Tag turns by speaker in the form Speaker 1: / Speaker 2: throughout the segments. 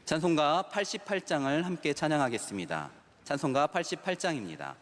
Speaker 1: 찬송가 88장을 함께 찬양하겠습니다. 찬송가 88장입니다.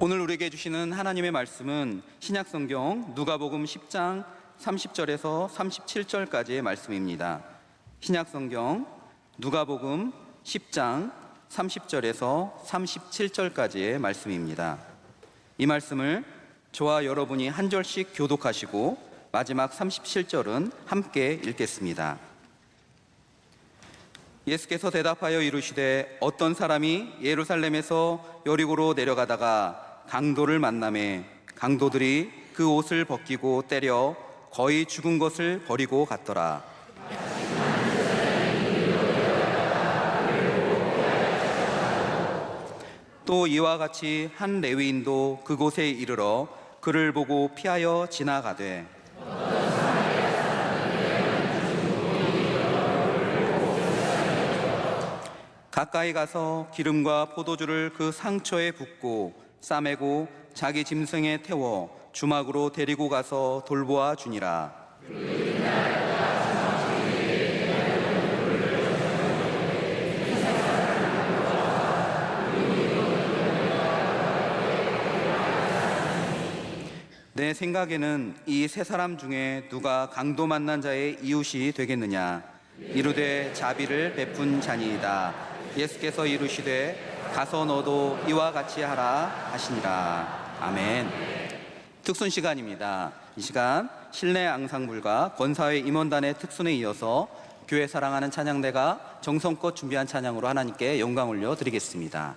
Speaker 1: 오늘 우리에게 주시는 하나님의 말씀은 신약성경 누가복음 10장 30절에서 37절까지의 말씀입니다. 신약성경 누가복음 10장 30절에서 37절까지의 말씀입니다. 이 말씀을 저와 여러분이 한 절씩 교독하시고 마지막 37절은 함께 읽겠습니다. 예수께서 대답하여 이르시되 어떤 사람이 예루살렘에서 여리고로 내려가다가 강도를 만나매 강도들이 그 옷을 벗기고 때려 거의 죽은 것을 버리고 갔더라. 또 이와 같이 한 레위인도 그곳에 이르러 그를 보고 피하여 지나가되 가까이 가서 기름과 포도주를 그 상처에 붓고 싸매고 자기 짐승에 태워 주막으로 데리고 가서 돌보아 주니라. 내 생각에는 이 세 사람 중에 누가 강도 만난 자의 이웃이 되겠느냐? 이르되 자비를 베푼 자니이다. 예수께서 이르시되 가서 너도 이와 같이 하라 하시니라. 아멘. 특순 시간입니다. 이 시간 실내 앙상블과 권사회 임원단의 특순에 이어서 교회 사랑하는 찬양대가 정성껏 준비한 찬양으로 하나님께 영광 올려 드리겠습니다.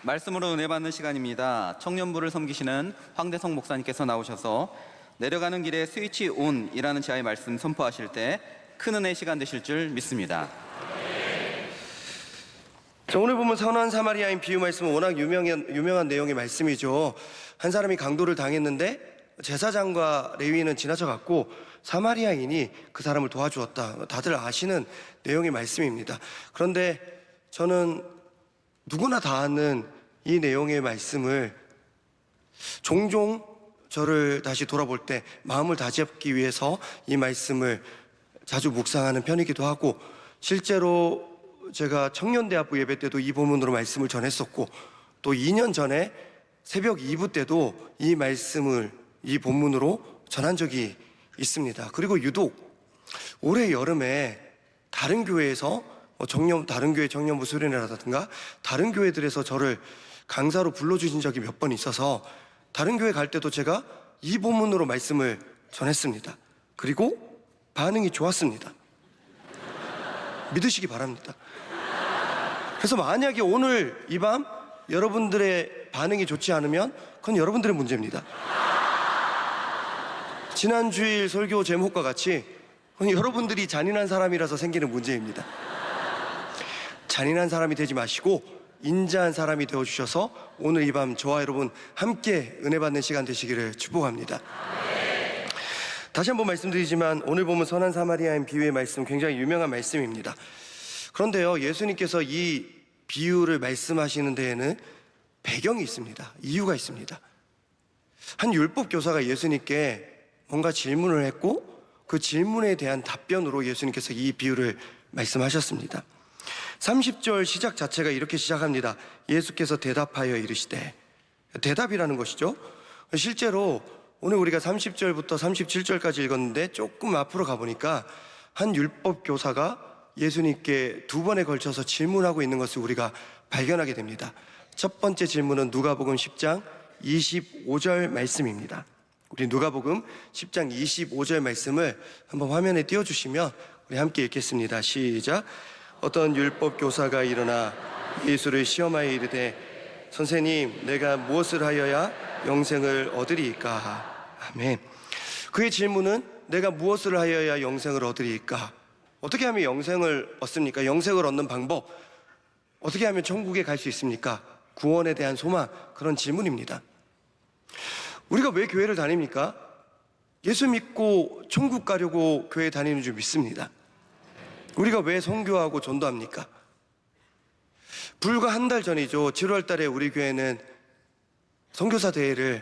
Speaker 1: 말씀으로 은혜 받는 시간입니다. 청년부를 섬기시는 황대성 목사님께서 나오셔서 내려가는 길에 스위치 온이라는 제아의 말씀 선포하실 때 큰 은혜 시간 되실 줄 믿습니다.
Speaker 2: 자, 오늘 보면 선한 사마리아인 비유 말씀은 워낙 유명한 내용의 말씀이죠. 한 사람이 강도를 당했는데 제사장과 레위인은 지나쳐갔고 사마리아인이 그 사람을 도와주었다. 다들 아시는 내용의 말씀입니다. 그런데 저는 누구나 다 아는 이 내용의 말씀을 종종 저를 다시 돌아볼 때 마음을 다잡기 위해서 이 말씀을 자주 묵상하는 편이기도 하고, 실제로 제가 청년대학부 예배 때도 이 본문으로 말씀을 전했었고, 또 2년 전에 새벽 2부 때도 이 말씀을 이 본문으로 전한 적이 있습니다. 그리고 유독 올해 여름에 다른 교회에서 다른 교회 청년부 수련회라든가 다른 교회들에서 저를 강사로 불러주신 적이 몇 번 있어서 다른 교회 갈 때도 제가 이 본문으로 말씀을 전했습니다. 그리고 반응이 좋았습니다. 믿으시기 바랍니다. 그래서 만약에 오늘 이 밤 여러분들의 반응이 좋지 않으면 그건 여러분들의 문제입니다. 지난 주일 설교 제목과 같이 그건 여러분들이 잔인한 사람이라서 생기는 문제입니다. 잔인한 사람이 되지 마시고 인자한 사람이 되어주셔서 오늘 이 밤 저와 여러분 함께 은혜 받는 시간 되시기를 축복합니다. 다시 한번 말씀드리지만 오늘 보면 선한 사마리아인 비유의 말씀 굉장히 유명한 말씀입니다. 그런데요, 예수님께서 이 비유를 말씀하시는 데에는 배경이 있습니다. 이유가 있습니다. 한 율법 교사가 예수님께 뭔가 질문을 했고 그 질문에 대한 답변으로 예수님께서 이 비유를 말씀하셨습니다. 30절 시작 자체가 이렇게 시작합니다. 예수께서 대답하여 이르시되, 대답이라는 것이죠. 실제로 오늘 우리가 30절부터 37절까지 읽었는데 조금 앞으로 가보니까 한 율법 교사가 예수님께 두 번에 걸쳐서 질문하고 있는 것을 우리가 발견하게 됩니다. 첫 번째 질문은 누가복음 10장 25절 말씀입니다. 우리 누가복음 10장 25절 말씀을 한번 화면에 띄워주시면 우리 함께 읽겠습니다. 시작. 어떤 율법 교사가 일어나 예수를 시험하여 이르되, 선생님, 내가 무엇을 하여야 영생을 얻으리이까? 아멘. 그의 질문은 내가 무엇을 하여야 영생을 얻으리이까? 어떻게 하면 영생을 얻습니까? 영생을 얻는 방법, 어떻게 하면 천국에 갈 수 있습니까? 구원에 대한 소망, 그런 질문입니다. 우리가 왜 교회를 다닙니까? 예수 믿고 천국 가려고 교회 다니는 줄 믿습니다. 우리가 왜 선교하고 전도합니까? 불과 한 달 전이죠. 7월 달에 우리 교회는 선교사 대회를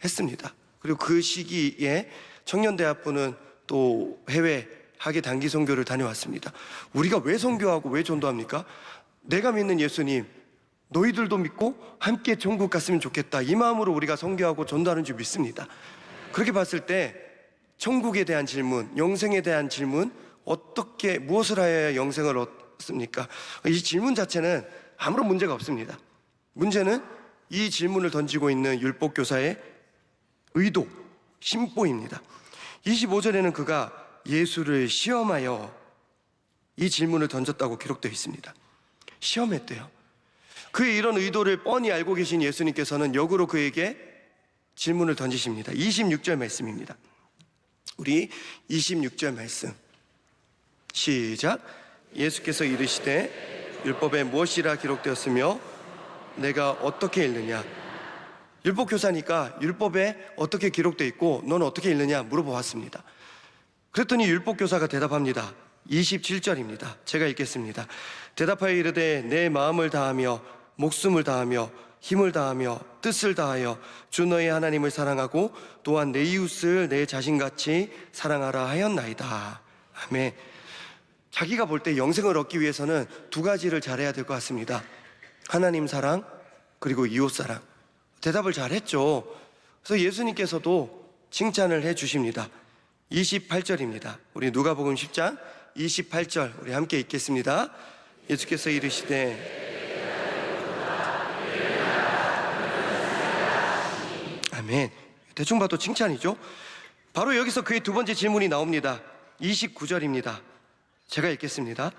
Speaker 2: 했습니다. 그리고 그 시기에 청년대학부는 또 해외 학예 단기 선교를 다녀왔습니다. 우리가 왜 선교하고 왜 전도합니까? 내가 믿는 예수님, 너희들도 믿고 함께 천국 갔으면 좋겠다, 이 마음으로 우리가 선교하고 전도하는 줄 믿습니다. 그렇게 봤을 때 천국에 대한 질문, 영생에 대한 질문, 어떻게 무엇을 하여야 영생을 얻습니까? 이 질문 자체는 아무런 문제가 없습니다. 문제는 이 질문을 던지고 있는 율법교사의 의도, 심보입니다. 25절에는 그가 예수를 시험하여 이 질문을 던졌다고 기록되어 있습니다. 시험했대요. 그의 이런 의도를 뻔히 알고 계신 예수님께서는 역으로 그에게 질문을 던지십니다. 26절 말씀입니다. 우리 26절 말씀 시작. 예수께서 이르시되, 율법에 무엇이라 기록되었으며 내가 어떻게 읽느냐? 율법교사니까 율법에 어떻게 기록되어 있고 너는 어떻게 읽느냐 물어보았습니다. 그랬더니 율법교사가 대답합니다. 27절입니다. 제가 읽겠습니다. 대답하여 이르되, 내 마음을 다하며 목숨을 다하며 힘을 다하며 뜻을 다하여 주 너의 하나님을 사랑하고 또한 내 이웃을 내 자신같이 사랑하라 하였나이다. 아멘. 자기가 볼 때 영생을 얻기 위해서는 두 가지를 잘해야 될 것 같습니다. 하나님 사랑, 그리고 이웃 사랑. 대답을 잘했죠. 그래서 예수님께서도 칭찬을 해주십니다. 28절입니다. 우리 누가복음 10장 28절 우리 함께 읽겠습니다. 예수께서 이르시되, 아멘. 대충 봐도 칭찬이죠. 바로 여기서 그의 두 번째 질문이 나옵니다. 29절입니다. 제가 읽겠습니다.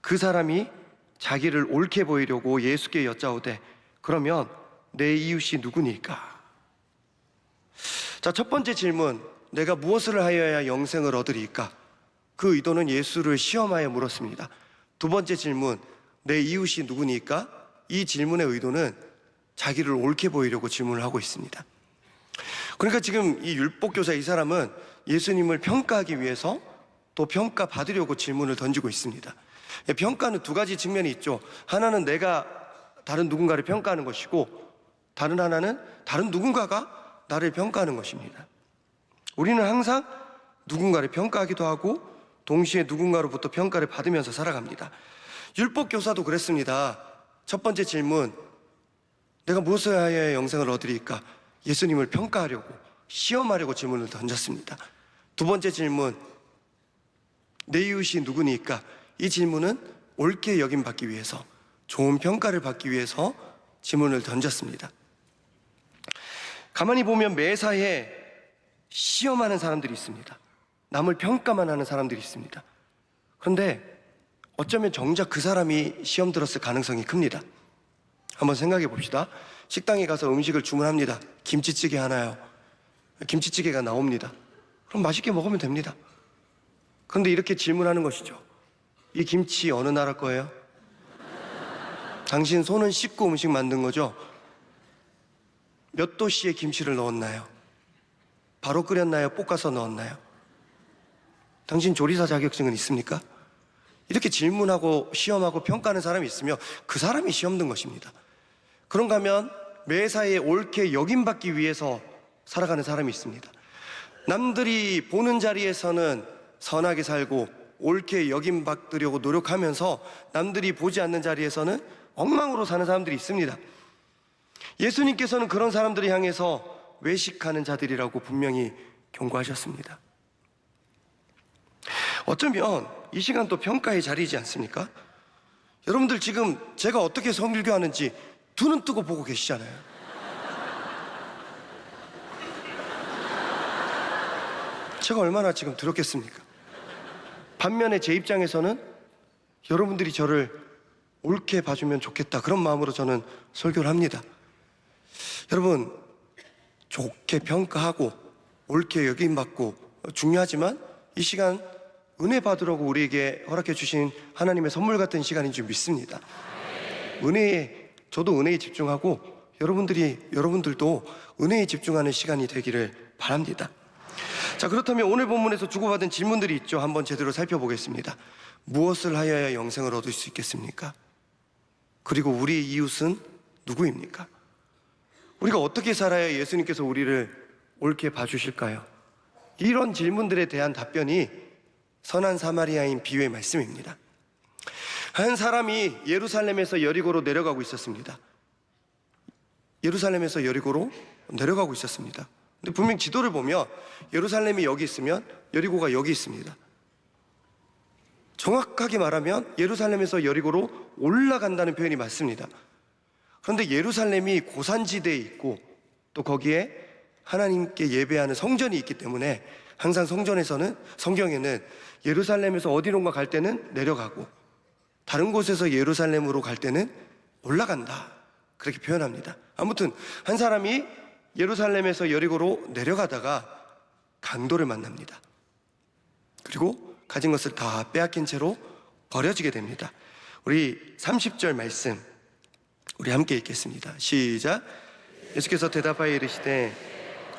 Speaker 2: 그 사람이 자기를 옳게 보이려고 예수께 여짜오되, 그러면 내 이웃이 누구니까? 자, 첫 번째 질문, 내가 무엇을 하여야 영생을 얻으리까? 그 의도는 예수를 시험하여 물었습니다. 두 번째 질문, 내 이웃이 누구니까? 이 질문의 의도는 자기를 옳게 보이려고 질문을 하고 있습니다. 그러니까 지금 이 율법교사 이 사람은 예수님을 평가하기 위해서 또 평가받으려고 질문을 던지고 있습니다. 평가는 두 가지 측면이 있죠. 하나는 내가 다른 누군가를 평가하는 것이고, 다른 하나는 다른 누군가가 나를 평가하는 것입니다. 우리는 항상 누군가를 평가하기도 하고 동시에 누군가로부터 평가를 받으면서 살아갑니다. 율법교사도 그랬습니다. 첫 번째 질문, 내가 무엇을 하여야 영생을 얻으리까? 예수님을 평가하려고, 시험하려고 질문을 던졌습니다. 두 번째 질문, 내 이웃이 누구니까? 이 질문은 옳게 여김받기 위해서, 좋은 평가를 받기 위해서 질문을 던졌습니다. 가만히 보면 매사에 시험하는 사람들이 있습니다. 남을 평가만 하는 사람들이 있습니다. 그런데 어쩌면 정작 그 사람이 시험 들었을 가능성이 큽니다. 한번 생각해 봅시다. 식당에 가서 음식을 주문합니다. 김치찌개 하나요. 김치찌개가 나옵니다. 그럼 맛있게 먹으면 됩니다. 그런데 이렇게 질문하는 것이죠. 이 김치 어느 나라 거예요? 당신 손은 씻고 음식 만든 거죠? 몇 도씨에 김치를 넣었나요? 바로 끓였나요? 볶아서 넣었나요? 당신 조리사 자격증은 있습니까? 이렇게 질문하고 시험하고 평가하는 사람이 있으면 그 사람이 시험 든 것입니다. 그런가 하면 매사에 옳게 여김받기 위해서 살아가는 사람이 있습니다. 남들이 보는 자리에서는 선하게 살고 옳게 여김받으려고 노력하면서 남들이 보지 않는 자리에서는 엉망으로 사는 사람들이 있습니다. 예수님께서는 그런 사람들을 향해서 외식하는 자들이라고 분명히 경고하셨습니다. 어쩌면 이 시간 또 평가의 자리이지 않습니까? 여러분들 지금 제가 어떻게 성일교하는지 두 눈 뜨고 보고 계시잖아요. 제가 얼마나 지금 두렵겠습니까? 반면에 제 입장에서는 여러분들이 저를 옳게 봐주면 좋겠다, 그런 마음으로 저는 설교를 합니다. 여러분, 좋게 평가하고 옳게 여김받고 중요하지만 이 시간 은혜 받으라고 우리에게 허락해 주신 하나님의 선물 같은 시간인 줄 믿습니다. 저도 은혜에 집중하고 여러분들도 은혜에 집중하는 시간이 되기를 바랍니다. 자, 그렇다면 오늘 본문에서 주고받은 질문들이 있죠. 한번 제대로 살펴보겠습니다. 무엇을 하여야 영생을 얻을 수 있겠습니까? 그리고 우리의 이웃은 누구입니까? 우리가 어떻게 살아야 예수님께서 우리를 옳게 봐주실까요? 이런 질문들에 대한 답변이 선한 사마리아인 비유의 말씀입니다. 한 사람이 예루살렘에서 여리고로 내려가고 있었습니다. 예루살렘에서 여리고로 내려가고 있었습니다. 근데 분명 지도를 보면 예루살렘이 여기 있으면 여리고가 여기 있습니다. 정확하게 말하면 예루살렘에서 여리고로 올라간다는 표현이 맞습니다. 그런데 예루살렘이 고산지대에 있고 또 거기에 하나님께 예배하는 성전이 있기 때문에 항상 성경에는 예루살렘에서 어디론가 갈 때는 내려가고 다른 곳에서 예루살렘으로 갈 때는 올라간다, 그렇게 표현합니다. 아무튼 한 사람이 예루살렘에서 여리고로 내려가다가 강도를 만납니다. 그리고 가진 것을 다 빼앗긴 채로 버려지게 됩니다. 우리 30절 말씀 우리 함께 읽겠습니다. 시작. 예수께서 대답하여 이르시되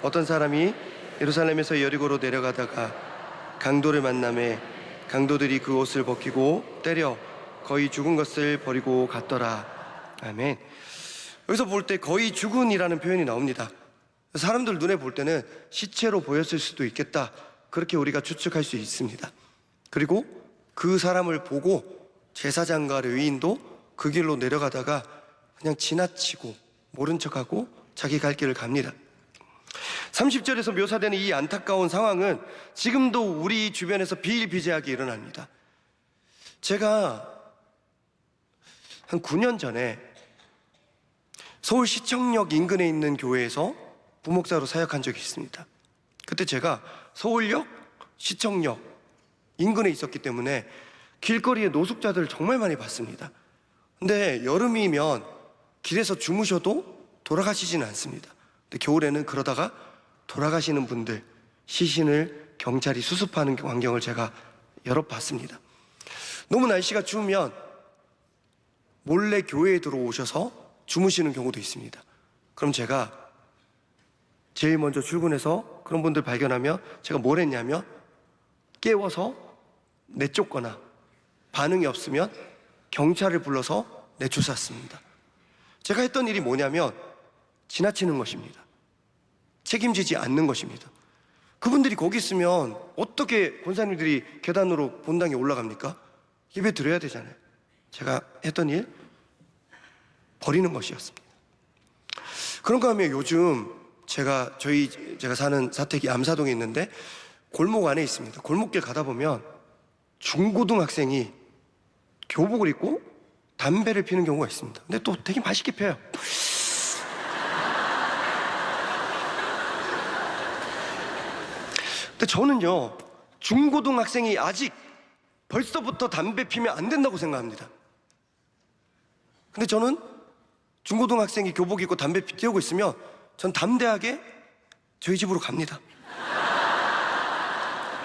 Speaker 2: 어떤 사람이 예루살렘에서 여리고로 내려가다가 강도를 만나매 강도들이 그 옷을 벗기고 때려 거의 죽은 것을 버리고 갔더라. 아멘. 여기서 볼 때 거의 죽은이라는 표현이 나옵니다. 사람들 눈에 볼 때는 시체로 보였을 수도 있겠다, 그렇게 우리가 추측할 수 있습니다. 그리고 그 사람을 보고 제사장과 레위인도 그 길로 내려가다가 그냥 지나치고 모른 척하고 자기 갈 길을 갑니다. 30절에서 묘사되는 이 안타까운 상황은 지금도 우리 주변에서 비일비재하게 일어납니다. 제가 한 9년 전에 서울시청역 인근에 있는 교회에서 부목사로 사역한 적이 있습니다. 그때 제가 서울역, 시청역 인근에 있었기 때문에 길거리에 노숙자들을 정말 많이 봤습니다. 근데 여름이면 길에서 주무셔도 돌아가시지는 않습니다. 근데 겨울에는 그러다가 돌아가시는 분들 시신을 경찰이 수습하는 광경을 제가 여러 봤습니다. 너무 날씨가 추우면 몰래 교회에 들어오셔서 주무시는 경우도 있습니다. 그럼 제가 제일 먼저 출근해서 그런 분들 발견하면 제가 뭘 했냐면 깨워서 내쫓거나 반응이 없으면 경찰을 불러서 내쫓았습니다. 제가 했던 일이 뭐냐면 지나치는 것입니다. 책임지지 않는 것입니다. 그분들이 거기 있으면 어떻게 권사님들이 계단으로 본당에 올라갑니까? 예배 드려야 되잖아요. 제가 했던 일 버리는 것이었습니다. 그런가 하면 요즘 제가 사는 사택이 암사동에 있는데 골목 안에 있습니다. 골목길 가다 보면 중고등학생이 교복을 입고 담배를 피는 경우가 있습니다. 근데 또 되게 맛있게 펴요. 근데 저는요, 중고등학생이 아직 벌써부터 담배 피면 안 된다고 생각합니다. 근데 저는 중고등학생이 교복 입고 담배 피우고 있으면 전 담대하게 저희 집으로 갑니다.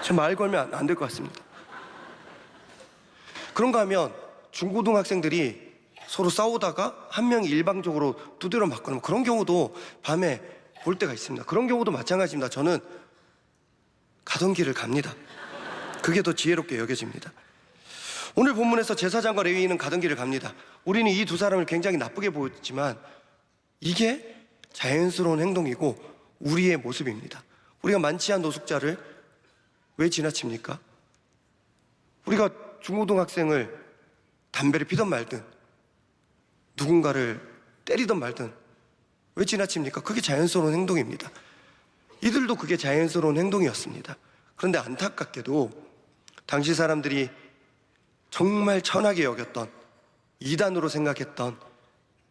Speaker 2: 저 말 걸면 안 될 것 같습니다. 그런가 하면 중고등학생들이 서로 싸우다가 한 명이 일방적으로 두드려 맞거나 그런 경우도 밤에 볼 때가 있습니다. 그런 경우도 마찬가지입니다. 저는 가던 길을 갑니다. 그게 더 지혜롭게 여겨집니다. 오늘 본문에서 제사장과 레위인은 가던 길을 갑니다. 우리는 이 두 사람을 굉장히 나쁘게 보지만 이게 자연스러운 행동이고 우리의 모습입니다. 우리가 만취한 노숙자를 왜 지나칩니까? 우리가 중고등학생을 담배를 피던 말든 누군가를 때리던 말든 왜 지나칩니까? 그게 자연스러운 행동입니다. 이들도 그게 자연스러운 행동이었습니다. 그런데 안타깝게도 당시 사람들이 정말 천하게 여겼던, 이단으로 생각했던,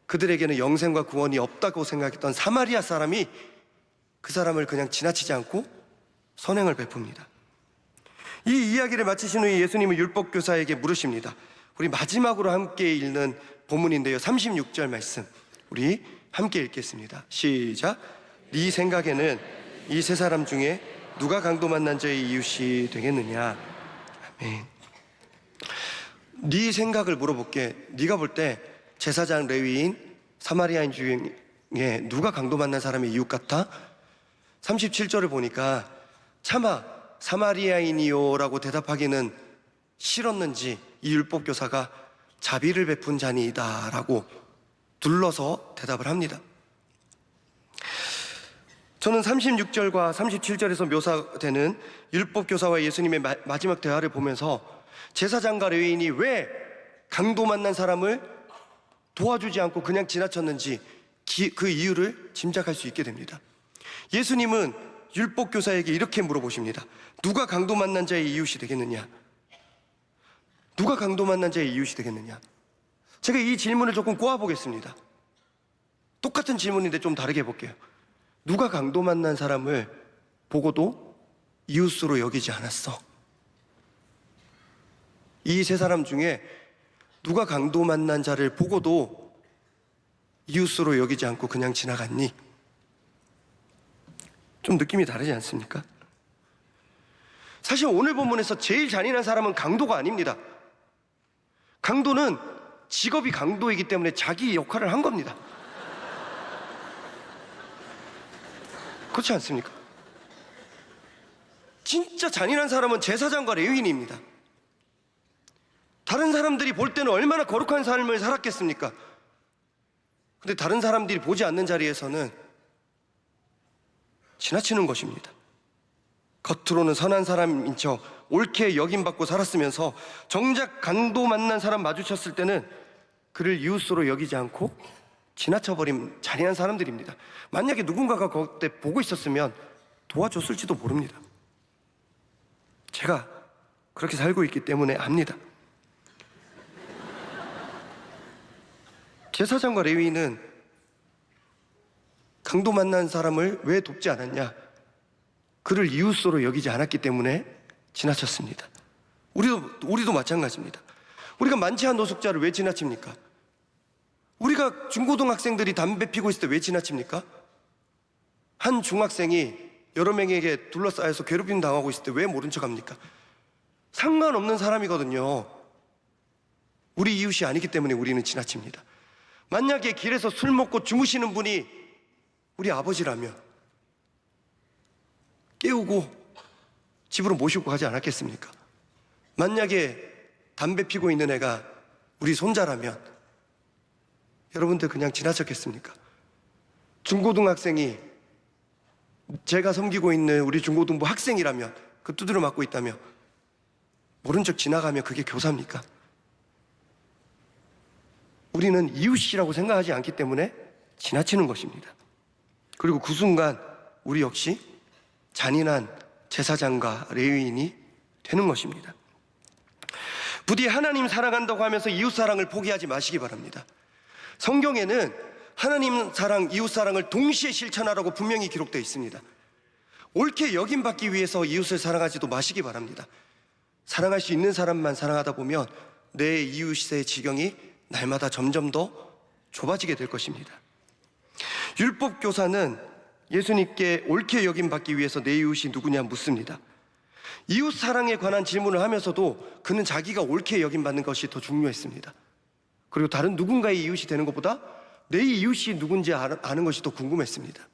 Speaker 2: 그들에게는 영생과 구원이 없다고 생각했던 사마리아 사람이 그 사람을 그냥 지나치지 않고 선행을 베풉니다. 이 이야기를 마치신 후에 예수님은 율법교사에게 물으십니다. 우리 마지막으로 함께 읽는 본문인데요, 36절 말씀 우리 함께 읽겠습니다. 시작. 네 생각에는 이 세 사람 중에 누가 강도 만난 자의 이웃이 되겠느냐? 아멘. 네 생각을 물어볼게. 네가 볼 때 제사장, 레위인, 사마리아인 중에 누가 강도 만난 사람의 이웃 같아? 37절을 보니까 차마 사마리아인이요 라고 대답하기는 싫었는지 이 율법교사가 자비를 베푼 자니이다 라고 둘러서 대답을 합니다. 저는 36절과 37절에서 묘사되는 율법교사와 예수님의 마지막 대화를 보면서 제사장과 레위인이 왜 강도 만난 사람을 도와주지 않고 그냥 지나쳤는지 그 이유를 짐작할 수 있게 됩니다. 예수님은 율법교사에게 이렇게 물어보십니다. 누가 강도 만난 자의 이웃이 되겠느냐? 누가 강도 만난 자의 이웃이 되겠느냐? 제가 이 질문을 조금 꼬아보겠습니다. 똑같은 질문인데 좀 다르게 해볼게요. 누가 강도 만난 사람을 보고도 이웃으로 여기지 않았어? 이 세 사람 중에 누가 강도 만난 자를 보고도 이웃으로 여기지 않고 그냥 지나갔니? 좀 느낌이 다르지 않습니까? 사실 오늘 본문에서 제일 잔인한 사람은 강도가 아닙니다. 강도는 직업이 강도이기 때문에 자기 역할을 한 겁니다. 그렇지 않습니까? 진짜 잔인한 사람은 제사장과 레위인입니다. 다른 사람들이 볼 때는 얼마나 거룩한 삶을 살았겠습니까? 근데 다른 사람들이 보지 않는 자리에서는 지나치는 것입니다. 겉으로는 선한 사람인 척 옳게 여김받고 살았으면서 정작 강도 만난 사람 마주쳤을 때는 그를 이웃으로 여기지 않고 지나쳐버린 잔인한 사람들입니다. 만약에 누군가가 그때 보고 있었으면 도와줬을지도 모릅니다. 제가 그렇게 살고 있기 때문에 압니다. 제사장과 레위인은 강도 만난 사람을 왜 돕지 않았냐? 그를 이웃으로 여기지 않았기 때문에 지나쳤습니다. 우리도 마찬가지입니다. 우리가 만취한 노숙자를 왜 지나칩니까? 우리가 중고등학생들이 담배 피고 있을 때 왜 지나칩니까? 한 중학생이 여러 명에게 둘러싸여서 괴롭힘 당하고 있을 때 왜 모른 척합니까? 상관없는 사람이거든요. 우리 이웃이 아니기 때문에 우리는 지나칩니다. 만약에 길에서 술 먹고 주무시는 분이 우리 아버지라면 깨우고 집으로 모시고 가지 않았겠습니까? 만약에 담배 피고 있는 애가 우리 손자라면 여러분들 그냥 지나쳤겠습니까? 중고등학생이 제가 섬기고 있는 우리 중고등부 학생이라면, 그 두드려 맞고 있다며 모른 척 지나가면 그게 교사입니까? 우리는 이웃이라고 생각하지 않기 때문에 지나치는 것입니다. 그리고 그 순간 우리 역시 잔인한 제사장과 레위인이 되는 것입니다. 부디 하나님 사랑한다고 하면서 이웃 사랑을 포기하지 마시기 바랍니다. 성경에는 하나님 사랑, 이웃 사랑을 동시에 실천하라고 분명히 기록되어 있습니다. 옳게 여김받기 위해서 이웃을 사랑하지도 마시기 바랍니다. 사랑할 수 있는 사람만 사랑하다 보면 내 이웃의 지경이 날마다 점점 더 좁아지게 될 것입니다. 율법 교사는 예수님께 옳게 여김받기 위해서 내 이웃이 누구냐 묻습니다. 이웃 사랑에 관한 질문을 하면서도 그는 자기가 옳게 여김받는 것이 더 중요했습니다. 그리고 다른 누군가의 이웃이 되는 것보다 내 이웃이 누군지 아는 것이 더 궁금했습니다.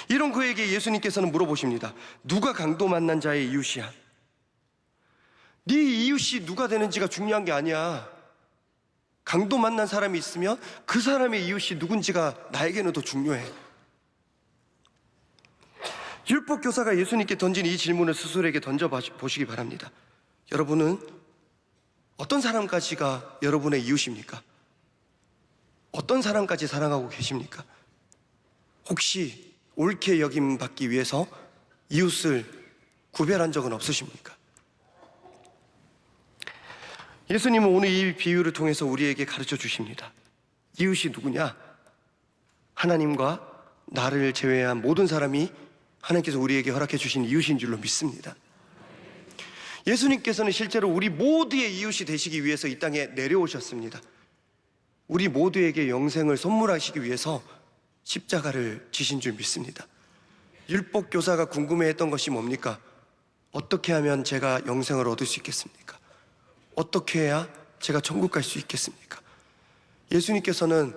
Speaker 2: 이런 그에게 예수님께서는 물어보십니다. 누가 강도 만난 자의 이웃이야? 네 이웃이 누가 되는지가 중요한 게 아니야. 강도 만난 사람이 있으면 그 사람의 이웃이 누군지가 나에게는 더 중요해. 율법 교사가 예수님께 던진 이 질문을 스스로에게 던져보시기 바랍니다. 여러분은 어떤 사람까지가 여러분의 이웃입니까? 어떤 사람까지 사랑하고 계십니까? 혹시 옳게 여김받기 위해서 이웃을 구별한 적은 없으십니까? 예수님은 오늘 이 비유를 통해서 우리에게 가르쳐 주십니다. 이웃이 누구냐? 하나님과 나를 제외한 모든 사람이 하나님께서 우리에게 허락해 주신 이웃인 줄로 믿습니다. 예수님께서는 실제로 우리 모두의 이웃이 되시기 위해서 이 땅에 내려오셨습니다. 우리 모두에게 영생을 선물하시기 위해서 십자가를 지신 줄 믿습니다. 율법 교사가 궁금해했던 것이 뭡니까? 어떻게 하면 제가 영생을 얻을 수 있겠습니까? 어떻게 해야 제가 천국 갈 수 있겠습니까? 예수님께서는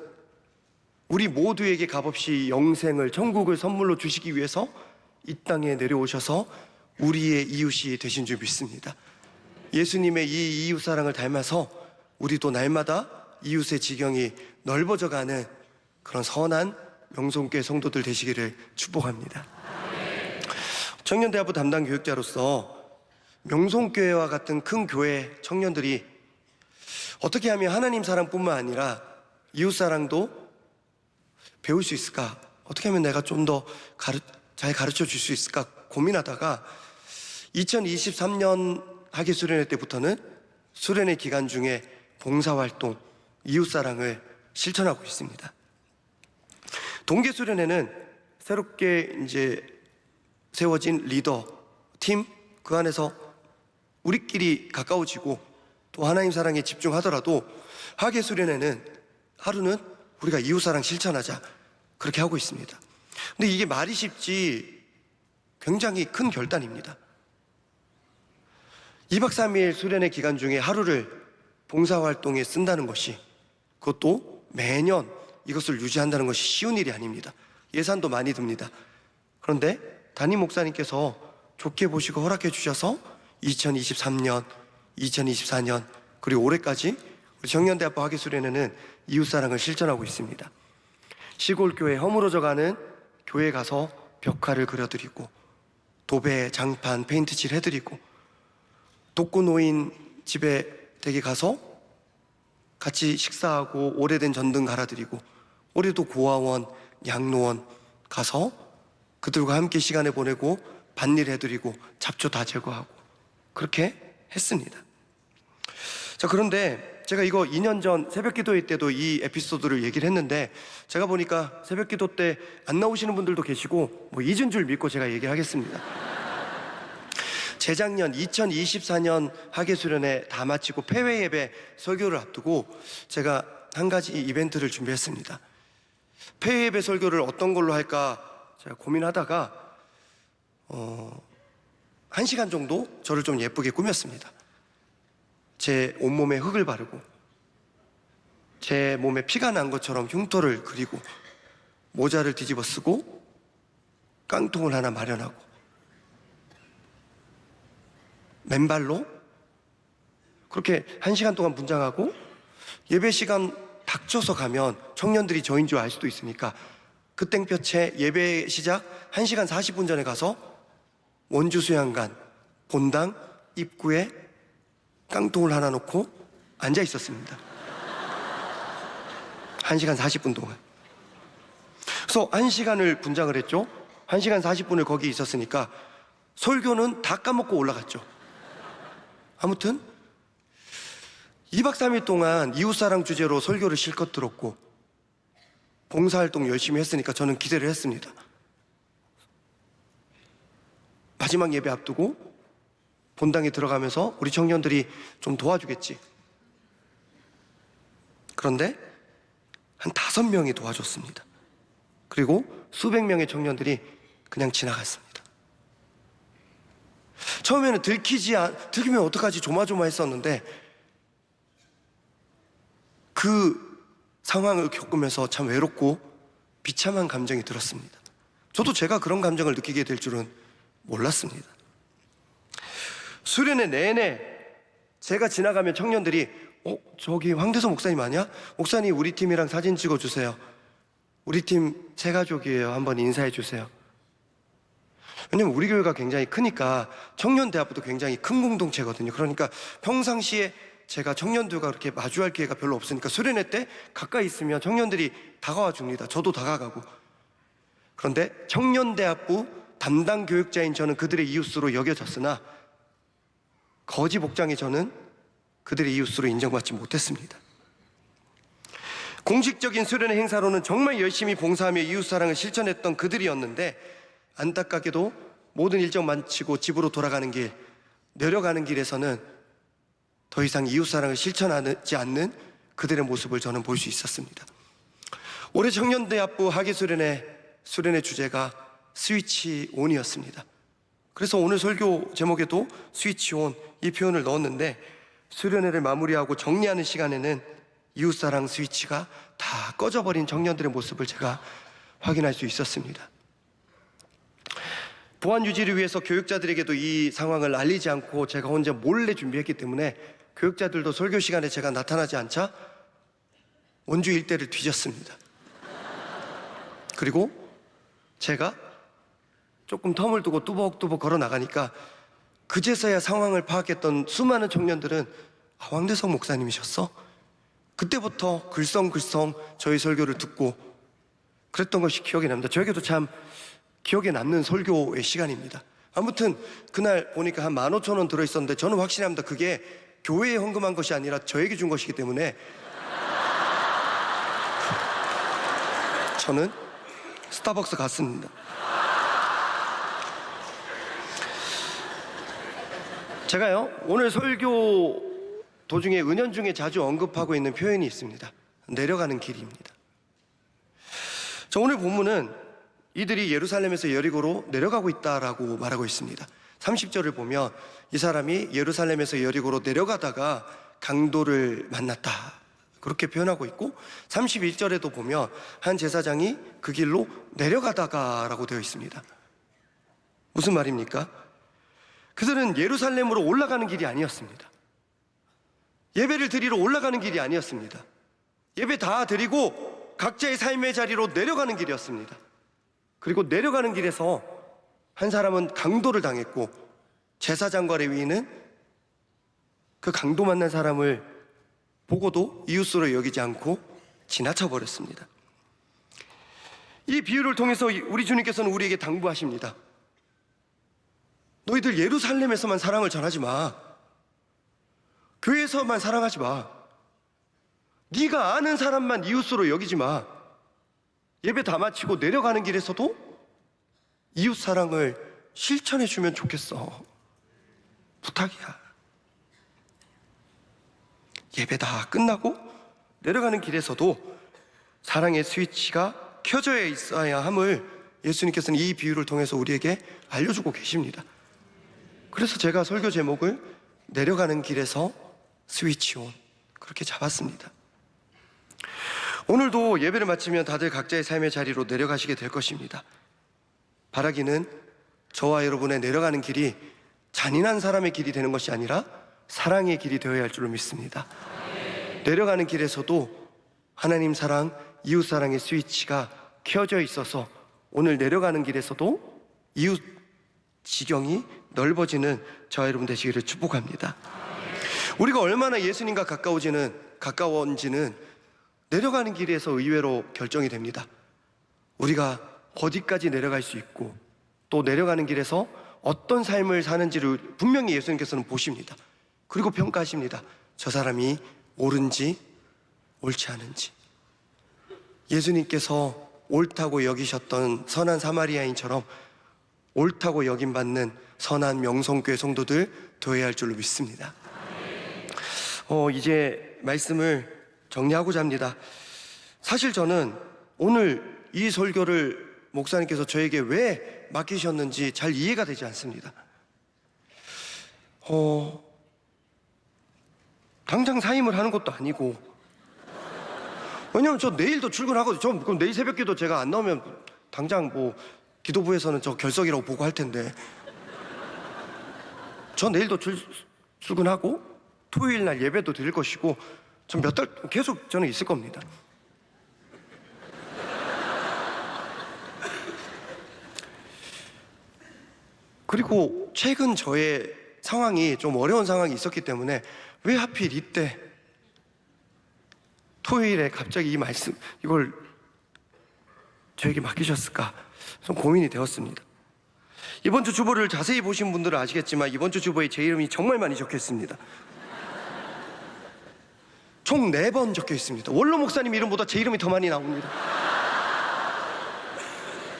Speaker 2: 우리 모두에게 값없이 영생을, 천국을 선물로 주시기 위해서 이 땅에 내려오셔서 우리의 이웃이 되신 줄 믿습니다. 예수님의 이 이웃 사랑을 닮아서 우리도 날마다 이웃의 지경이 넓어져가는 그런 선한 명성교회 성도들 되시기를 축복합니다. 청년대학부 담당 교육자로서 명성교회와 같은 큰 교회 청년들이 어떻게 하면 하나님 사랑뿐만 아니라 이웃 사랑도 배울 수 있을까? 어떻게 하면 내가 좀 더 잘 가르쳐 줄 수 있을까 고민하다가 2023년 학예 수련회 때부터는 수련회 기간 중에 봉사활동, 이웃사랑을 실천하고 있습니다. 동계 수련회는 새롭게 이제 세워진 리더, 팀, 그 안에서 우리끼리 가까워지고 또 하나님 사랑에 집중하더라도 학예 수련회는 하루는 우리가 이웃사랑 실천하자, 그렇게 하고 있습니다. 근데 이게 말이 쉽지 굉장히 큰 결단입니다. 2박 3일 수련회 기간 중에 하루를 봉사활동에 쓴다는 것이, 그것도 매년 이것을 유지한다는 것이 쉬운 일이 아닙니다. 예산도 많이 듭니다. 그런데 담임 목사님께서 좋게 보시고 허락해 주셔서 2023년, 2024년 그리고 올해까지 우리 청년대학부 학예수련회는 이웃사랑을 실천하고 있습니다. 시골교회 허물어져가는 교회 가서 벽화를 그려드리고 도배, 장판, 페인트칠 해드리고 독거노인 집에 댁에 가서 같이 식사하고 오래된 전등 갈아드리고 올해도 고아원, 양로원 가서 그들과 함께 시간을 보내고 밭일 해드리고 잡초 다 제거하고 그렇게 했습니다. 자, 그런데 제가 이거 2년 전 새벽기도회 때도 이 에피소드를 얘기를 했는데 제가 보니까 새벽기도 때 안 나오시는 분들도 계시고 뭐 잊은 줄 믿고 제가 얘기를 하겠습니다. 재작년 2024년 학예수련회 다 마치고 폐회 예배 설교를 앞두고 제가 한 가지 이벤트를 준비했습니다. 폐회 예배 설교를 어떤 걸로 할까 제가 고민하다가 1시간 정도 저를 좀 예쁘게 꾸몄습니다. 제 온몸에 흙을 바르고 제 몸에 피가 난 것처럼 흉터를 그리고 모자를 뒤집어 쓰고 깡통을 하나 마련하고 맨발로 그렇게 1시간 동안 분장하고 예배 시간 닥쳐서 가면 청년들이 저인 줄 알 수도 있으니까 그 땡볕에 예배 시작 1시간 40분 전에 가서 원주 수양관 본당 입구에 깡통을 하나 놓고 앉아 있었습니다. 1시간 40분 동안. 그래서 1시간을 분장을 했죠. 1시간 40분을 거기 있었으니까 설교는 다 까먹고 올라갔죠. 아무튼 2박 3일 동안 이웃사랑 주제로 설교를 실컷 들었고 봉사활동 열심히 했으니까 저는 기대를 했습니다. 마지막 예배 앞두고 본당에 들어가면서 우리 청년들이 좀 도와주겠지. 그런데 한 5명이 도와줬습니다. 그리고 수백 명의 청년들이 그냥 지나갔습니다. 처음에는 들키면 어떡하지 조마조마했었는데 그 상황을 겪으면서 참 외롭고 비참한 감정이 들었습니다. 저도 제가 그런 감정을 느끼게 될 줄은 몰랐습니다. 수련회 내내 제가 지나가면 청년들이 저기 황대성 목사님 아니야? 목사님 우리 팀이랑 사진 찍어주세요. 우리 팀 새 가족이에요. 한번 인사해 주세요. 왜냐면 우리 교회가 굉장히 크니까 청년대학부도 굉장히 큰 공동체거든요. 그러니까 평상시에 제가 청년들과 그렇게 마주할 기회가 별로 없으니까 수련회 때 가까이 있으면 청년들이 다가와 줍니다. 저도 다가가고. 그런데 청년대학부 담당 교육자인 저는 그들의 이웃으로 여겨졌으나 거지 복장의 저는 그들의 이웃으로 인정받지 못했습니다. 공식적인 수련회 행사로는 정말 열심히 봉사하며 이웃사랑을 실천했던 그들이었는데 안타깝게도 모든 일정 마치고 집으로 돌아가는 길, 내려가는 길에서는 더 이상 이웃사랑을 실천하지 않는 그들의 모습을 저는 볼 수 있었습니다. 올해 청년대학부 학예수련회 수련회 주제가 스위치 온이었습니다. 그래서 오늘 설교 제목에도 스위치 온 이 표현을 넣었는데 수련회를 마무리하고 정리하는 시간에는 이웃사랑 스위치가 다 꺼져버린 청년들의 모습을 제가 확인할 수 있었습니다. 보안 유지를 위해서 교육자들에게도 이 상황을 알리지 않고 제가 혼자 몰래 준비했기 때문에 교육자들도 설교 시간에 제가 나타나지 않자 원주 일대를 뒤졌습니다. 그리고 제가 조금 텀을 두고 뚜벅뚜벅 걸어 나가니까 그제서야 상황을 파악했던 수많은 청년들은 황대성 목사님이셨어? 그때부터 글썽글썽 저희 설교를 듣고 그랬던 것이 기억이 납니다. 저에게도 참 기억에 남는 설교의 시간입니다. 아무튼 그날 보니까 한 15,000원 들어있었는데 저는 확신합니다. 그게 교회에 헌금한 것이 아니라 저에게 준 것이기 때문에 저는 스타벅스 갔습니다. 제가요 오늘 설교 도중에 은연중에 자주 언급하고 있는 표현이 있습니다. 내려가는 길입니다. 자, 오늘 본문은 이들이 예루살렘에서 여리고로 내려가고 있다라고 말하고 있습니다. 30절을 보면 이 사람이 예루살렘에서 여리고로 내려가다가 강도를 만났다 그렇게 표현하고 있고 31절에도 보면 한 제사장이 그 길로 내려가다가라고 되어 있습니다. 무슨 말입니까? 그들은 예루살렘으로 올라가는 길이 아니었습니다. 예배를 드리러 올라가는 길이 아니었습니다. 예배 다 드리고 각자의 삶의 자리로 내려가는 길이었습니다. 그리고 내려가는 길에서 한 사람은 강도를 당했고 제사장과 레위인은 그 강도 만난 사람을 보고도 이웃으로 여기지 않고 지나쳐 버렸습니다. 이 비유를 통해서 우리 주님께서는 우리에게 당부하십니다. 너희들 예루살렘에서만 사랑을 전하지 마. 교회에서만 사랑하지 마. 네가 아는 사람만 이웃으로 여기지 마. 예배 다 마치고 내려가는 길에서도 이웃 사랑을 실천해 주면 좋겠어. 부탁이야. 예배 다 끝나고 내려가는 길에서도 사랑의 스위치가 켜져 있어야 함을 예수님께서는 이 비유를 통해서 우리에게 알려주고 계십니다. 그래서 제가 설교 제목을 내려가는 길에서 스위치 온 그렇게 잡았습니다. 오늘도 예배를 마치면 다들 각자의 삶의 자리로 내려가시게 될 것입니다. 바라기는 저와 여러분의 내려가는 길이 잔인한 사람의 길이 되는 것이 아니라 사랑의 길이 되어야 할 줄로 믿습니다. 내려가는 길에서도 하나님 사랑, 이웃 사랑의 스위치가 켜져 있어서 오늘 내려가는 길에서도 이웃 지경이 넓어지는 저와 여러분 되시기를 축복합니다. 우리가 얼마나 예수님과 가까워지는 내려가는 길에서 의외로 결정이 됩니다. 우리가 어디까지 내려갈 수 있고 또 내려가는 길에서 어떤 삶을 사는지를 분명히 예수님께서는 보십니다. 그리고 평가하십니다. 저 사람이 옳은지 옳지 않은지. 예수님께서 옳다고 여기셨던 선한 사마리아인처럼 옳다고 여김받는 선한 명성교회 성도들 되어야 할 줄로 믿습니다. 이제 말씀을 정리하고자 합니다. 사실 저는 오늘 이 설교를 목사님께서 저에게 왜 맡기셨는지 잘 이해가 되지 않습니다. 당장 사임을 하는 것도 아니고, 왜냐면 저 내일도 출근하거든요. 그럼 내일 새벽기도 제가 안 나오면 당장 뭐 기도부에서는 저 결석이라고 보고할 텐데, 저 내일도 출근하고 토요일 날 예배도 드릴 것이고 전 몇 달 계속 저는 있을 겁니다. 그리고 최근 저의 상황이 좀 어려운 상황이 있었기 때문에 왜 하필 이때 토요일에 갑자기 이 말씀 이걸 저에게 맡기셨을까 좀 고민이 되었습니다. 이번 주 주보를 자세히 보신 분들은 아시겠지만 이번 주 주보에 제 이름이 정말 많이 적혀 있습니다. 총 4번 적혀 있습니다. 원로 목사님 이름보다 제 이름이 더 많이 나옵니다.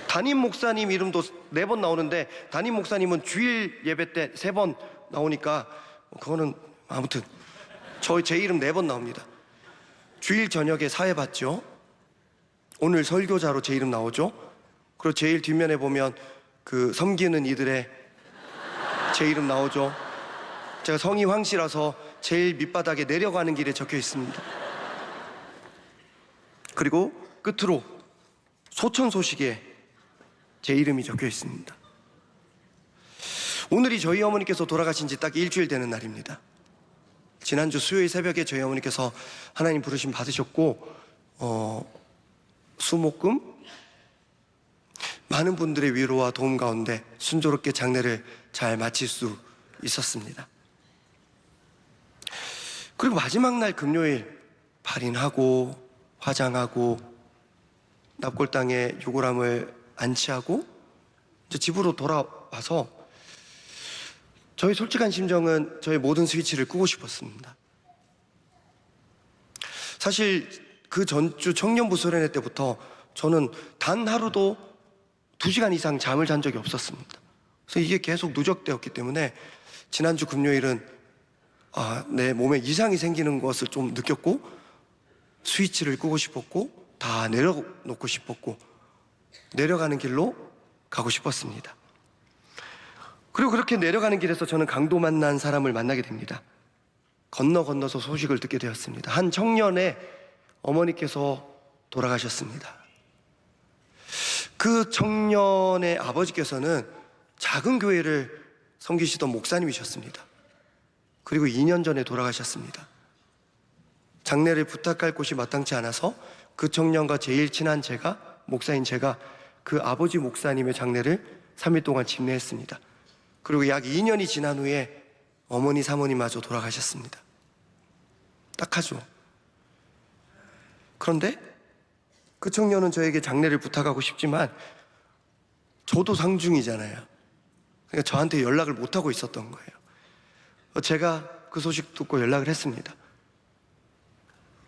Speaker 2: 담임 목사님 이름도 4번 나오는데 담임 목사님은 주일 예배 때 3번 나오니까 그거는 아무튼 제 이름 4번 나옵니다. 주일 저녁에 사회 받죠. 오늘 설교자로 제 이름 나오죠. 그리고 제일 뒷면에 보면 그 섬기는 이들의 제 이름 나오죠. 제가 성이 황씨라서 제일 밑바닥에 내려가는 길에 적혀 있습니다. 그리고 끝으로 소천소식에 제 이름이 적혀 있습니다. 오늘이 저희 어머니께서 돌아가신 지 딱 일주일 되는 날입니다. 지난주 수요일 새벽에 저희 어머니께서 하나님 부르심 받으셨고 수목금 많은 분들의 위로와 도움 가운데 순조롭게 장례를 잘 마칠 수 있었습니다. 그리고 마지막 날 금요일 발인하고 화장하고 납골당에 유골함을 안치하고 이제 집으로 돌아와서 저의 솔직한 심정은 저의 모든 스위치를 끄고 싶었습니다. 사실 그 전주 청년부 수련회 때부터 저는 단 하루도 2시간 이상 잠을 잔 적이 없었습니다. 그래서 이게 계속 누적되었기 때문에 지난주 금요일은 내 몸에 이상이 생기는 것을 좀 느꼈고 스위치를 끄고 싶었고 다 내려놓고 싶었고 내려가는 길로 가고 싶었습니다. 그리고 그렇게 내려가는 길에서 저는 강도 만난 사람을 만나게 됩니다. 건너서 소식을 듣게 되었습니다. 한 청년의 어머니께서 돌아가셨습니다. 그 청년의 아버지께서는 작은 교회를 섬기시던 목사님이셨습니다. 그리고 2년 전에 돌아가셨습니다. 장례를 부탁할 곳이 마땅치 않아서 그 청년과 제일 친한 제가, 목사인 제가 그 아버지 목사님의 장례를 3일 동안 집례했습니다. 그리고 약 2년이 지난 후에 어머니, 사모님마저 돌아가셨습니다. 딱하죠. 그런데 그 청년은 저에게 장례를 부탁하고 싶지만 저도 상중이잖아요. 그러니까 저한테 연락을 못하고 있었던 거예요. 제가 그 소식 듣고 연락을 했습니다.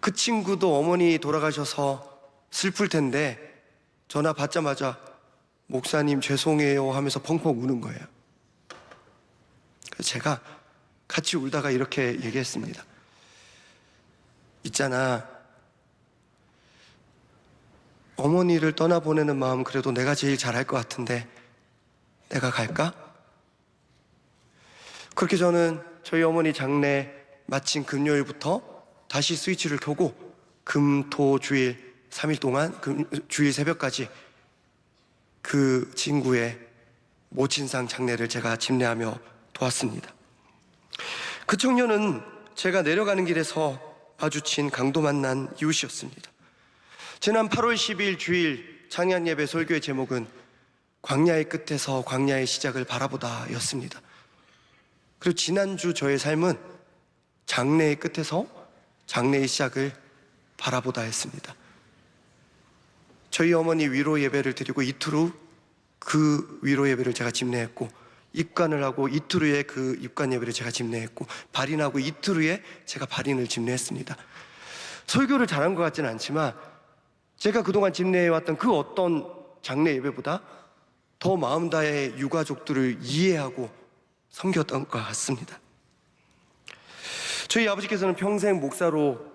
Speaker 2: 그 친구도 어머니 돌아가셔서 슬플 텐데 전화 받자마자 목사님 죄송해요 하면서 펑펑 우는 거예요. 그래서 제가 같이 울다가 이렇게 얘기했습니다. 있잖아, 어머니를 떠나보내는 마음 그래도 내가 제일 잘할 것 같은데 내가 갈까? 그렇게 저는 저희 어머니 장례 마친 금요일부터 다시 스위치를 켜고 금, 토, 주일 3일 동안 주일 새벽까지 그 친구의 모친상 장례를 제가 집례하며 도왔습니다. 그 청년은 제가 내려가는 길에서 마주친 강도 만난 이웃이었습니다. 지난 8월 10일 주일 창ያን 예배 설교의 제목은 광야의 끝에서 광야의 시작을 바라보다 였습니다. 그리고 지난주 저의 삶은 장래의 끝에서 장래의 시작을 바라보다 했습니다. 저희 어머니 위로 예배를 드리고 이틀 후 그 위로 예배를 제가 집례했고, 입관을 하고 이틀 후에 그 입관 예배를 제가 집례했고, 발인하고 이틀 후에 제가 발인을 집례했습니다. 설교를 잘한 것 같지는 않지만 제가 그동안 집례해왔던 그 어떤 장례 예배보다 더 마음 다해 유가족들을 이해하고 섬겼던 것 같습니다. 저희 아버지께서는 평생 목사로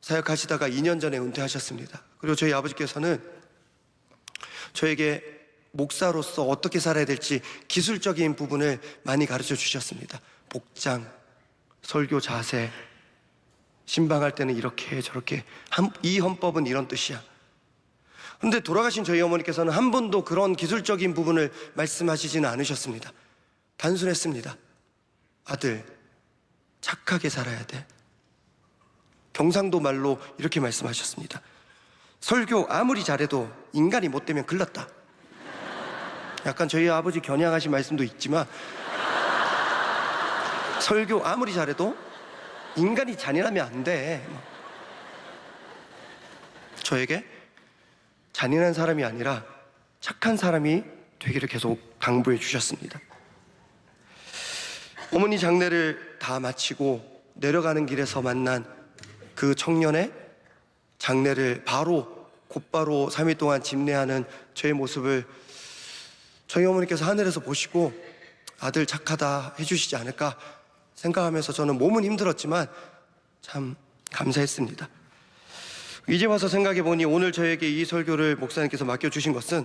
Speaker 2: 사역하시다가 2년 전에 은퇴하셨습니다. 그리고 저희 아버지께서는 저에게 목사로서 어떻게 살아야 될지 기술적인 부분을 많이 가르쳐 주셨습니다. 복장, 설교 자세, 신방할 때는 이렇게 저렇게, 이 헌법은 이런 뜻이야. 그런데 돌아가신 저희 어머니께서는 한 번도 그런 기술적인 부분을 말씀하시지는 않으셨습니다. 단순했습니다. 아들, 착하게 살아야 돼. 경상도 말로 이렇게 말씀하셨습니다. 설교 아무리 잘해도 인간이 못되면 글렀다. 약간 저희 아버지 겨냥하신 말씀도 있지만, 설교 아무리 잘해도 인간이 잔인하면 안 돼. 저에게 잔인한 사람이 아니라 착한 사람이 되기를 계속 당부해 주셨습니다. 어머니 장례를 다 마치고 내려가는 길에서 만난 그 청년의 장례를 곧바로 3일 동안 집례하는 저의 모습을 저희 어머니께서 하늘에서 보시고 아들 착하다 해주시지 않을까 생각하면서 저는 몸은 힘들었지만 참 감사했습니다. 이제 와서 생각해 보니 오늘 저에게 이 설교를 목사님께서 맡겨주신 것은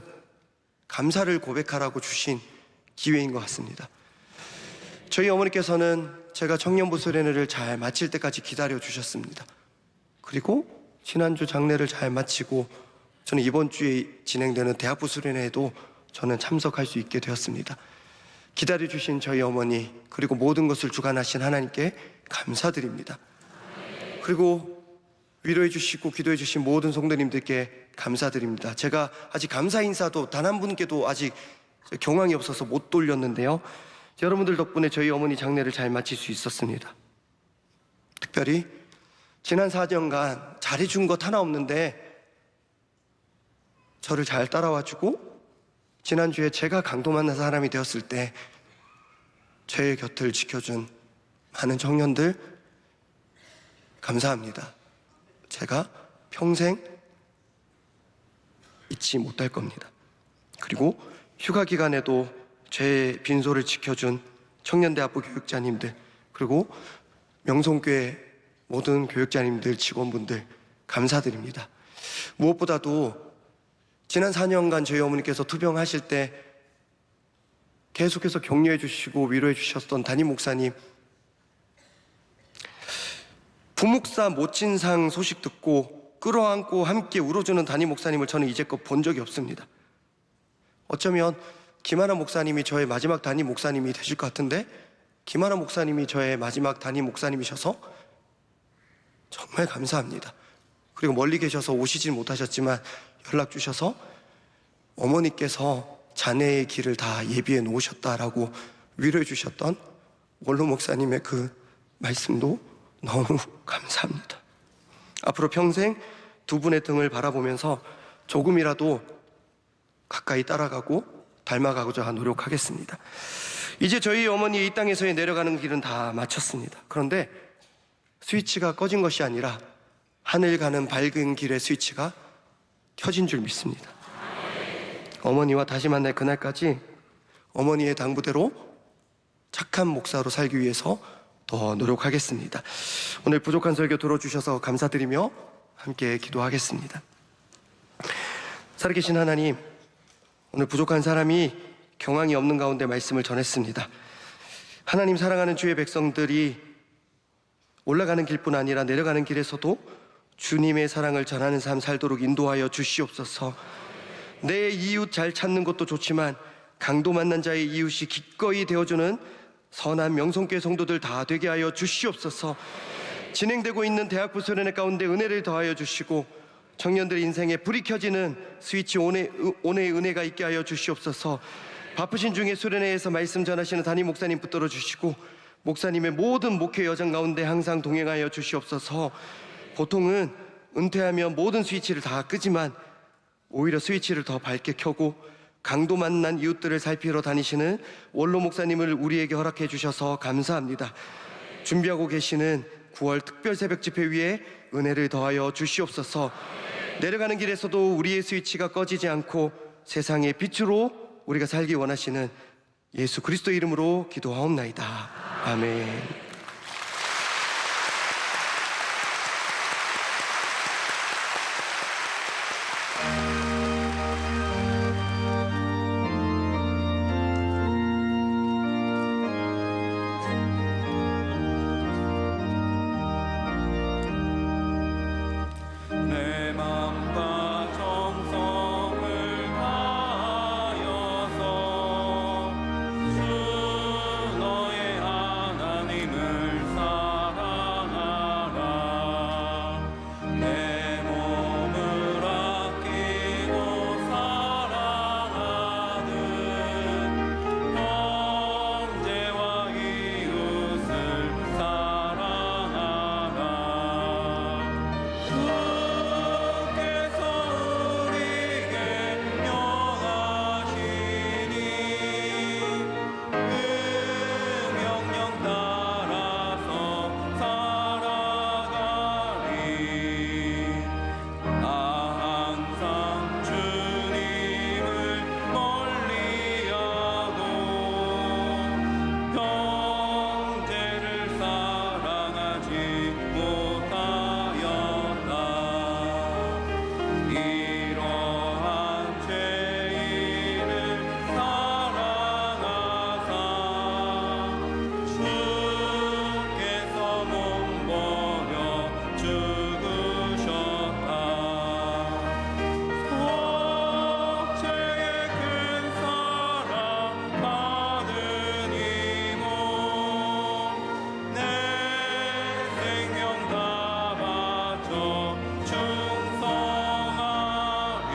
Speaker 2: 감사를 고백하라고 주신 기회인 것 같습니다. 저희 어머니께서는 제가 청년부 수련회를 잘 마칠 때까지 기다려 주셨습니다. 그리고 지난주 장례를 잘 마치고 저는 이번 주에 진행되는 대학부 수련회에도 저는 참석할 수 있게 되었습니다. 기다려주신 저희 어머니, 그리고 모든 것을 주관하신 하나님께 감사드립니다. 그리고 위로해 주시고 기도해 주신 모든 성도님들께 감사드립니다. 제가 아직 감사 인사도 단 한 분께도 아직 경황이 없어서 못 돌렸는데요, 여러분들 덕분에 저희 어머니 장례를 잘 마칠 수 있었습니다. 특별히 지난 4년간 잘해준 것 하나 없는데 저를 잘 따라와주고, 지난주에 제가 강도 만난 사람이 되었을 때 제 곁을 지켜준 많은 청년들 감사합니다. 제가 평생 잊지 못할 겁니다. 그리고 휴가 기간에도 제 빈소를 지켜준 청년대학부 교육자님들, 그리고 명성교회 모든 교육자님들, 직원분들 감사드립니다. 무엇보다도 지난 4년간 저희 어머니께서 투병하실 때 계속해서 격려해 주시고 위로해 주셨던 담임 목사님, 부목사 모친상 소식 듣고 끌어안고 함께 울어주는 담임 목사님을 저는 이제껏 본 적이 없습니다. 어쩌면 김하나 목사님이 저의 마지막 담임 목사님이 되실 것 같은데, 김하나 목사님이 저의 마지막 담임 목사님이셔서 정말 감사합니다. 그리고 멀리 계셔서 오시진 못하셨지만 연락 주셔서 어머니께서 자네의 길을 다 예비해 놓으셨다라고 위로해 주셨던 원로 목사님의 그 말씀도 너무 감사합니다. 앞으로 평생 두 분의 등을 바라보면서 조금이라도 가까이 따라가고 닮아가고자 노력하겠습니다. 이제 저희 어머니 이 땅에서의 내려가는 길은 다 마쳤습니다. 그런데 스위치가 꺼진 것이 아니라 하늘 가는 밝은 길의 스위치가 켜진 줄 믿습니다. 어머니와 다시 만날 그날까지 어머니의 당부대로 착한 목사로 살기 위해서 더 노력하겠습니다. 오늘 부족한 설교 들어주셔서 감사드리며 함께 기도하겠습니다. 살아계신 하나님, 오늘 부족한 사람이 경황이 없는 가운데 말씀을 전했습니다. 하나님 사랑하는 주의 백성들이 올라가는 길뿐 아니라 내려가는 길에서도 주님의 사랑을 전하는 삶 살도록 인도하여 주시옵소서. 내 이웃 잘 찾는 것도 좋지만 강도 만난 자의 이웃이 기꺼이 되어주는 선한 명성교회 성도들 다 되게 하여 주시옵소서. 진행되고 있는 대학부 수련회 가운데 은혜를 더하여 주시고 청년들의 인생에 불이 켜지는 스위치 온의 은혜가 있게 하여 주시옵소서. 바쁘신 중에 수련회에서 말씀 전하시는 담임 목사님 붙들어 주시고 목사님의 모든 목회 여정 가운데 항상 동행하여 주시옵소서. 보통은 은퇴하면 모든 스위치를 다 끄지만 오히려 스위치를 더 밝게 켜고 강도 만난 이웃들을 살피러 다니시는 원로 목사님을 우리에게 허락해 주셔서 감사합니다. 준비하고 계시는 9월 특별 새벽 집회 위에 은혜를 더하여 주시옵소서. 내려가는 길에서도 우리의 스위치가 꺼지지 않고 세상의 빛으로 우리가 살기 원하시는 예수 그리스도 이름으로 기도하옵나이다. 아멘.
Speaker 1: 내 마음과 정성을 다하여서 주 너의 하나님을 사랑하라. 내 몸을 아끼고 사랑하는 형제와 이웃을 사랑하라. 주께서 우리에게 명하시니 그 명령 따라서 살아가리. 나 항상 주님을 멀리하고 형제를 사랑하지 못하였다. 이러한 죄인을 사랑하사 주께서 몸버려 죽으셨다. 속죄의 큰 사랑 받은 이모 내 생명 다 바쳐 충성하리.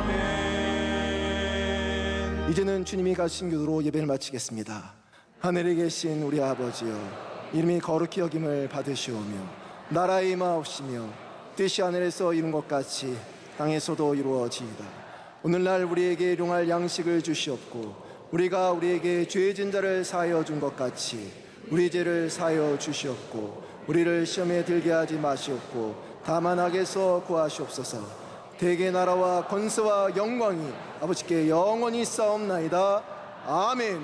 Speaker 1: 아멘.
Speaker 3: 이제는 주님이 가신 교도로 예배를 마치겠습니다. 하늘에 계신 우리 아버지여, 이름이 거룩히 여김을 받으시오며 나라의 임하옵시며 뜻이 하늘에서 이룬 것 같이 땅에서도 이루어지이다. 오늘날 우리에게 일용할 양식을 주시옵고 우리가 우리에게 죄진 자를 사하여 준 것 같이 우리 죄를 사하여 주시옵고 우리를 시험에 들게 하지 마시옵고 다만 악에서 구하시옵소서. 대개 나라와 권세와 영광이 아버지께 영원히 싸움나이다. 아멘.